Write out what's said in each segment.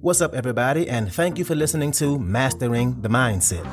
What's up, everybody, and thank you for listening to Mastering the Mindset.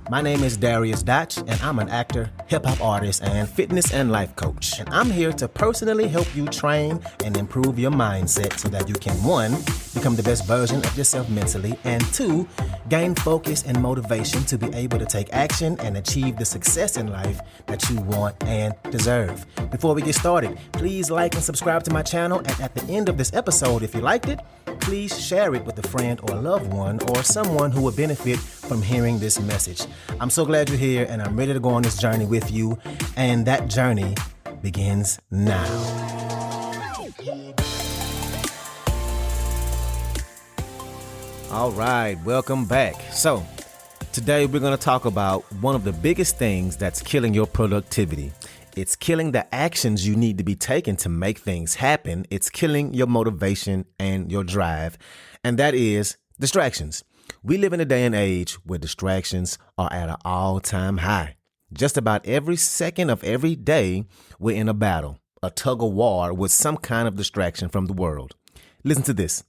My name is Dariusdotch, and I'm an actor, hip-hop artist, and fitness and life coach. And I'm here to personally help you train and improve your mindset so that you can, 1, become the best version of yourself mentally, and 2, gain focus and motivation to be able to take action and achieve the success in life that you want and deserve. Before we get started, please like and subscribe to my channel, and at the end of this episode, if you liked it, please share it with a friend or loved one or someone who would benefit from hearing this message. I'm so glad you're here, and I'm ready to go on this journey with you, and that journey begins now. All right, welcome back. So, today we're going to talk about one of the biggest things that's killing your productivity. It's killing the actions you need to be taken to make things happen. It's killing your motivation and your drive, and that is distractions. We live in a day and age where distractions are at an all-time high. Just about every second of every day, we're in a battle, a tug of war with some kind of distraction from the world. Listen to this.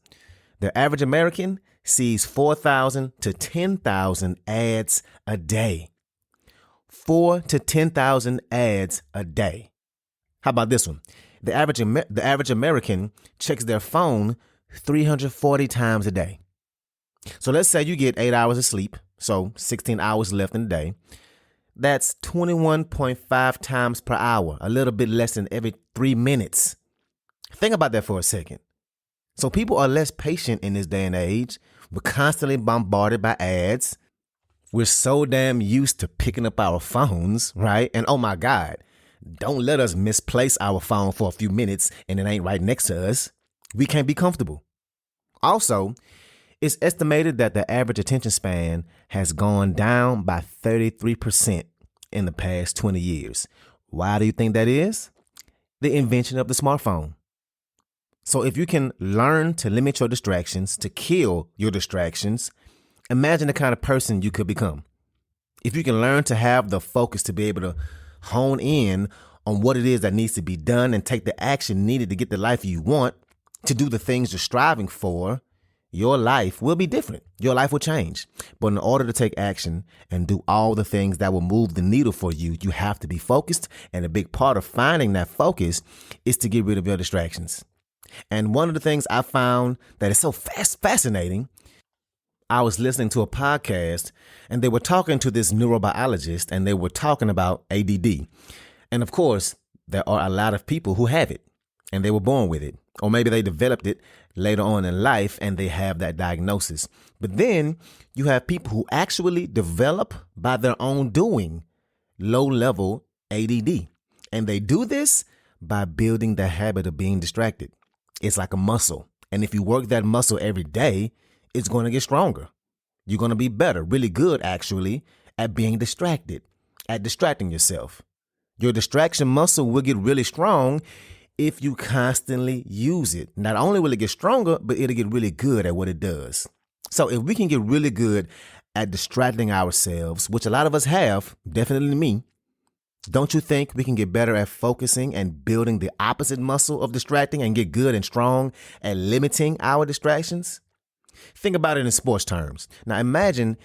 The average American sees 4,000 to 10,000 ads a day. 4,000 to 10,000 ads a day. How about this one? The average American checks their phone 340 times a day. So let's say you get 8 hours of sleep, so 16 hours left in the day. That's 21.5 times per hour, a little bit less than every 3 minutes. Think about that for a second. So people are less patient in this day and age. We're constantly bombarded by ads. We're so damn used to picking up our phones, right? And oh my God, don't let us misplace our phone for a few minutes and it ain't right next to us. We can't be comfortable. Also, it's estimated that the average attention span has gone down by 33% in the past 20 years. Why do you think that is? The invention of the smartphone. So if you can learn to limit your distractions, to kill your distractions, imagine the kind of person you could become. If you can learn to have the focus to be able to hone in on what it is that needs to be done and take the action needed to get the life you want, to do the things you're striving for, your life will be different. Your life will change. But in order to take action and do all the things that will move the needle for you, you have to be focused. And a big part of finding that focus is to get rid of your distractions. And one of the things I found that is so fascinating, I was listening to a podcast and they were talking to this neurobiologist and they were talking about ADD. And of course, there are a lot of people who have it and they were born with it, or maybe they developed it later on in life and they have that diagnosis. But then you have people who actually develop by their own doing low-level ADD. And they do this by building the habit of being distracted. It's like a muscle. And if you work that muscle every day, it's going to get stronger. You're going to be better, really good, actually, at being distracted, at distracting yourself. Your distraction muscle will get really strong if you constantly use it. Not only will it get stronger, but it'll get really good at what it does. So if we can get really good at distracting ourselves, which a lot of us have, definitely me, don't you think we can get better at focusing and building the opposite muscle of distracting and get good and strong at limiting our distractions? Think about it in sports terms. Now imagine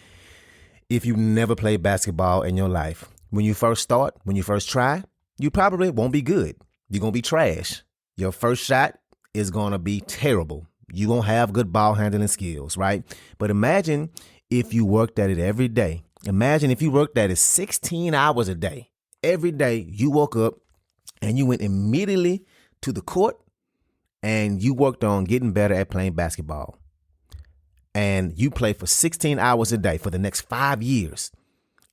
if you never played basketball in your life. When you first start, when you first try, you probably won't be good. You're going to be trash. Your first shot is going to be terrible. You won't have good ball handling skills, right? But imagine if you worked at it every day. Imagine if you worked at it 16 hours a day. Every day you woke up and you went immediately to the court and you worked on getting better at playing basketball. And you play for 16 hours a day for the next 5 years.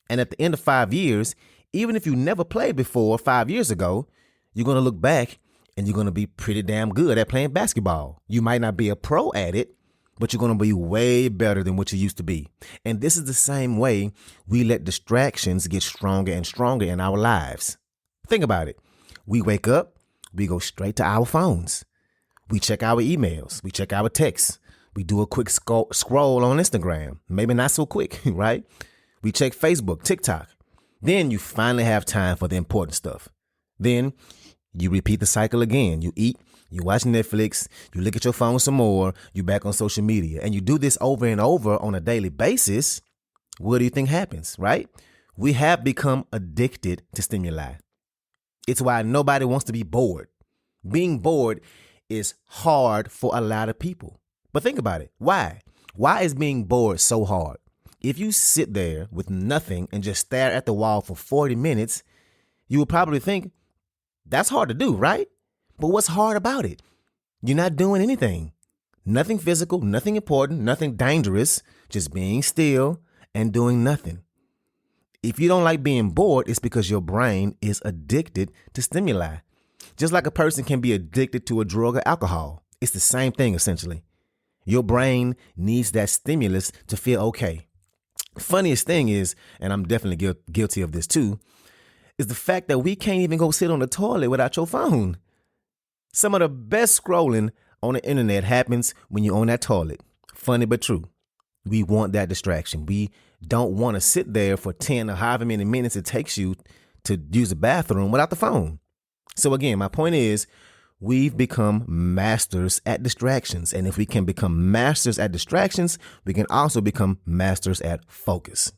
And at the end of 5 years, even if you never played before 5 years ago, you're going to look back and you're going to be pretty damn good at playing basketball. You might not be a pro at it, but you're going to be way better than what you used to be. And this is the same way we let distractions get stronger and stronger in our lives. Think about it. We wake up, we go straight to our phones. We check our emails, we check our texts. We do a quick scroll on Instagram, maybe not so quick, right? We check Facebook, TikTok. Then you finally have time for the important stuff. Then you repeat the cycle again. You eat, You watch Netflix, you look at your phone some more, you back on social media, and you do this over and over on a daily basis. What do you think happens, right? We have become addicted to stimuli. It's why nobody wants to be bored. Being bored is hard for a lot of people. But think about it. Why? Why is being bored so hard? If you sit there with nothing and just stare at the wall for 40 minutes, you would probably think that's hard to do, right? But what's hard about it? You're not doing anything. Nothing physical, nothing important, nothing dangerous, just being still and doing nothing. If you don't like being bored, it's because your brain is addicted to stimuli. Just like a person can be addicted to a drug or alcohol. It's the same thing, essentially. Your brain needs that stimulus to feel okay. Funniest thing is, and I'm definitely guilty of this too, is the fact that we can't even go sit on the toilet without your phone. Some of the best scrolling on the internet happens when you're on that toilet. Funny but true. We want that distraction. We don't want to sit there for 10 or however many minutes it takes you to use the bathroom without the phone. So again, my point is we've become masters at distractions. And if we can become masters at distractions, we can also become masters at focus.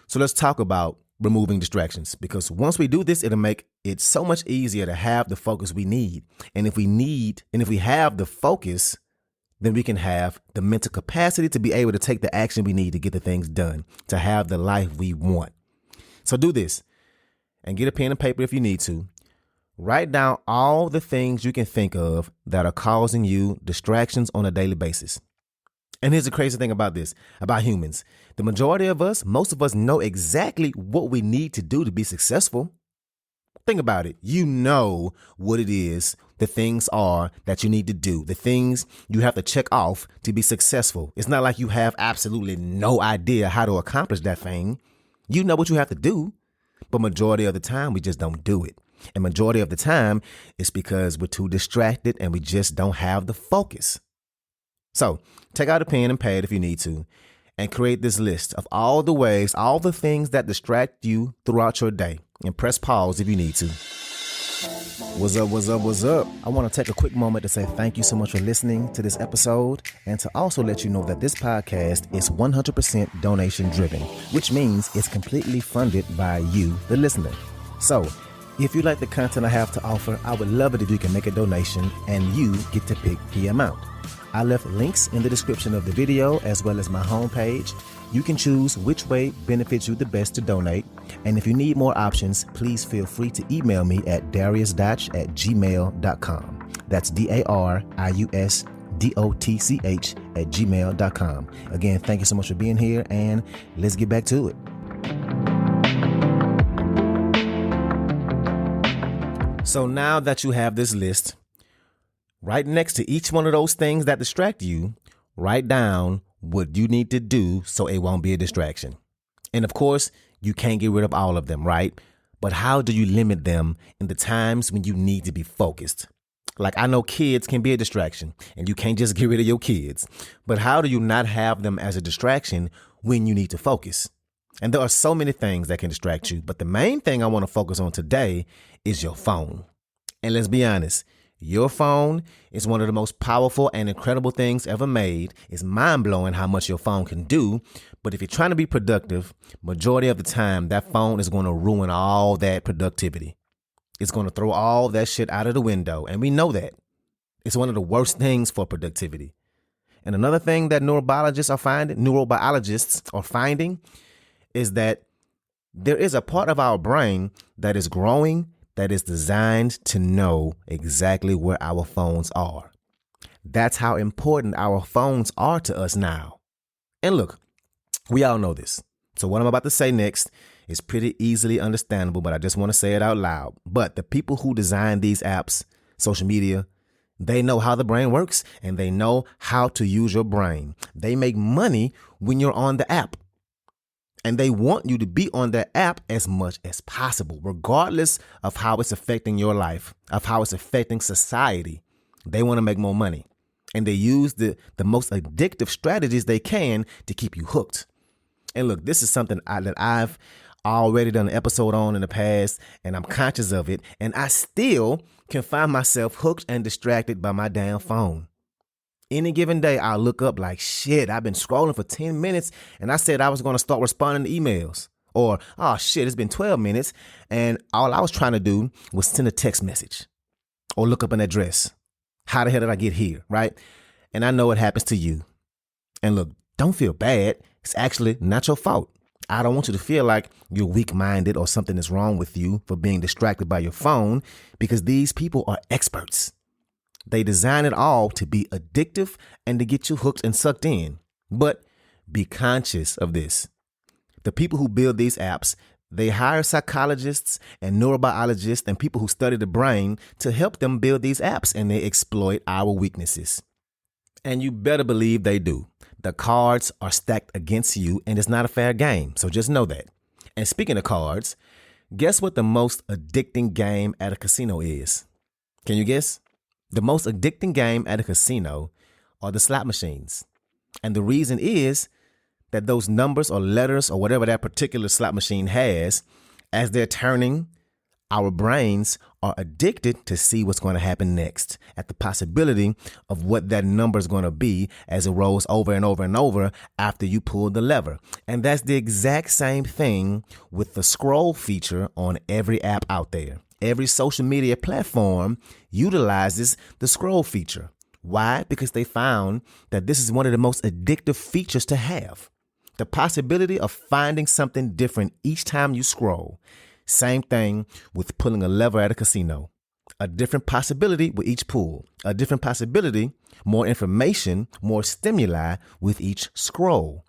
So let's talk about removing distractions, because once we do this, it'll make it so much easier to have the focus we need. And if we have the focus, then we can have the mental capacity to be able to take the action we need to get the things done, to have the life we want. So do this and get a pen and paper if you need to. Write down all the things you can think of that are causing you distractions on a daily basis. And here's the crazy thing about this, about humans. The majority of us, most of us know exactly what we need to do to be successful. Think about it. You know what it is, the things are that you need to do, the things you have to check off to be successful. It's not like you have absolutely no idea how to accomplish that thing. You know what you have to do, but majority of the time we just don't do it. And majority of the time it's because we're too distracted and we just don't have the focus. So take out a pen and pad if you need to and create this list of all the ways, all the things that distract you throughout your day, and press pause if you need to. What's up? What's up? What's up? I want to take a quick moment to say thank you so much for listening to this episode, and to also let you know that this podcast is 100% donation driven, which means it's completely funded by you, the listener. So if you like the content I have to offer, I would love it if you can make a donation and you get to pick the amount. I left links in the description of the video as well as my homepage. You can choose which way benefits you the best to donate. And if you need more options, please feel free to email me at dariusdotch@gmail.com. That's dariusdotch@gmail.com. Again, thank you so much for being here, and let's get back to it. So now that you have this list, right next to each one of those things that distract you, write down what you need to do so it won't be a distraction. And of course, you can't get rid of all of them, right? But how do you limit them in the times when you need to be focused? Like, I know kids can be a distraction and you can't just get rid of your kids. But how do you not have them as a distraction when you need to focus? And there are so many things that can distract you. But the main thing I want to focus on today is your phone. And let's be honest, your phone is one of the most powerful and incredible things ever made. It's mind-blowing how much your phone can do. But if you're trying to be productive, majority of the time, that phone is going to ruin all that productivity. It's going to throw all that shit out of the window. And we know that. It's one of the worst things for productivity. And another thing that neurobiologists are finding is that there is a part of our brain that is growing that is designed to know exactly where our phones are. That's how important our phones are to us now. And look, we all know this. So what I'm about to say next is pretty easily understandable, but I just want to say it out loud. But the people who design these apps, social media, they know how the brain works and they know how to use your brain. They make money when you're on the app. And they want you to be on that app as much as possible, regardless of how it's affecting your life, of how it's affecting society. They want to make more money. And they use the most addictive strategies they can to keep you hooked. And look, this is something that I've already done an episode on in the past, and I'm conscious of it, and I still can find myself hooked and distracted by my damn phone. Any given day, I'll look up like, shit, I've been scrolling for 10 minutes, and I said I was going to start responding to emails. Or, oh shit, it's been 12 minutes, and all I was trying to do was send a text message or look up an address. How the hell did I get here, right? And I know it happens to you. And look, don't feel bad. It's actually not your fault. I don't want you to feel like you're weak-minded or something is wrong with you for being distracted by your phone, because these people are experts. They design it all to be addictive and to get you hooked and sucked in. But be conscious of this. The people who build these apps, they hire psychologists and neurobiologists and people who study the brain to help them build these apps, and they exploit our weaknesses. And you better believe they do. The cards are stacked against you, and it's not a fair game. So just know that. And speaking of cards, guess what the most addicting game at a casino is? Can you guess? The most addicting game at a casino are the slot machines. And the reason is that those numbers or letters or whatever that particular slot machine has, as they're turning, our brains are addicted to see what's going to happen next, at the possibility of what that number is going to be as it rolls over and over and over after you pull the lever. And that's the exact same thing with the scroll feature on every app out there. Every social media platform utilizes the scroll feature. Why? Because they found that this is one of the most addictive features to have. The possibility of finding something different each time you scroll. Same thing with pulling a lever at a casino. A different possibility with each pull. A different possibility, more information, more stimuli with each scroll.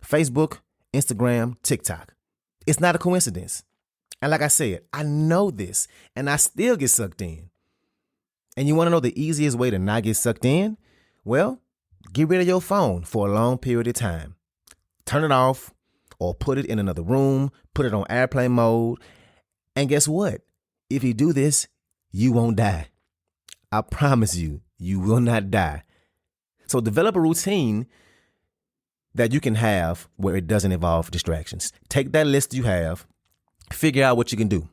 Facebook, Instagram, TikTok. It's not a coincidence. And like I said, I know this, and I still get sucked in. And you want to know the easiest way to not get sucked in? Well, get rid of your phone for a long period of time. Turn it off or put it in another room, put it on airplane mode. And guess what? If you do this, you won't die. I promise you, you will not die. So develop a routine that you can have where it doesn't involve distractions. Take that list you have, figure out what you can do.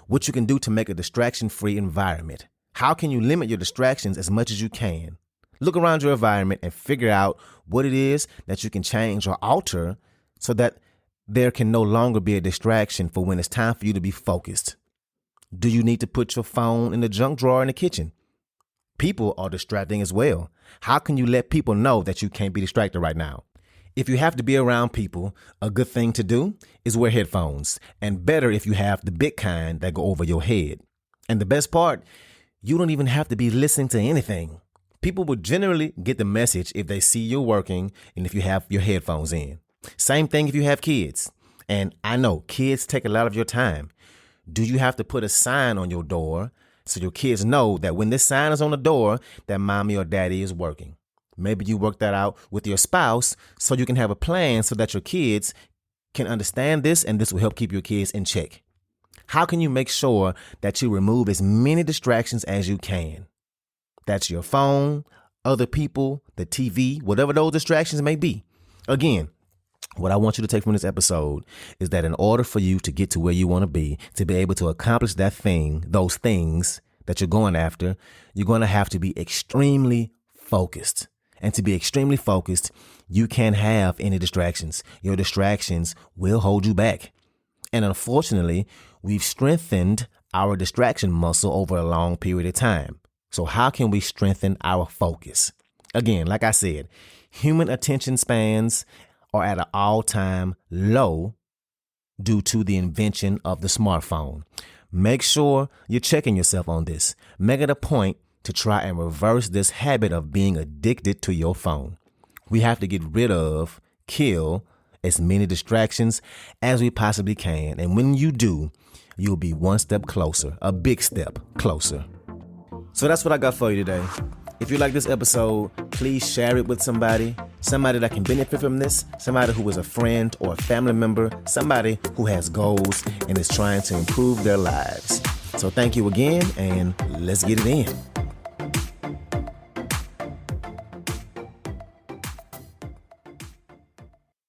What you can do to make a distraction-free environment. How can you limit your distractions as much as you can? Look around your environment and figure out what it is that you can change or alter so that there can no longer be a distraction for when it's time for you to be focused. Do you need to put your phone in the junk drawer in the kitchen? People are distracting as well. How can you let people know that you can't be distracted right now? If you have to be around people, a good thing to do is wear headphones, and better if you have the big kind that go over your head. And the best part, you don't even have to be listening to anything. People will generally get the message if they see you're working and if you have your headphones in. Same thing if you have kids. And I know kids take a lot of your time. Do you have to put a sign on your door so your kids know that when this sign is on the door, that mommy or daddy is working? Maybe you work that out with your spouse so you can have a plan so that your kids can understand this, and this will help keep your kids in check. How can you make sure that you remove as many distractions as you can? That's your phone, other people, the TV, whatever those distractions may be. Again, what I want you to take from this episode is that in order for you to get to where you want to be able to accomplish that thing, those things that you're going after, you're going to have to be extremely focused. And to be extremely focused, you can't have any distractions. Your distractions will hold you back. And unfortunately, we've strengthened our distraction muscle over a long period of time. So how can we strengthen our focus? Again, like I said, human attention spans are at an all-time low due to the invention of the smartphone. Make sure you're checking yourself on this. Make it a point to try and reverse this habit of being addicted to your phone. We have to get rid of, kill as many distractions as we possibly can. And when you do, you'll be one step closer, a big step closer. So that's what I got for you today. If you like this episode, please share it with somebody that can benefit from this, somebody who is a friend or a family member, somebody who has goals and is trying to improve their lives. So thank you again, and let's get it in.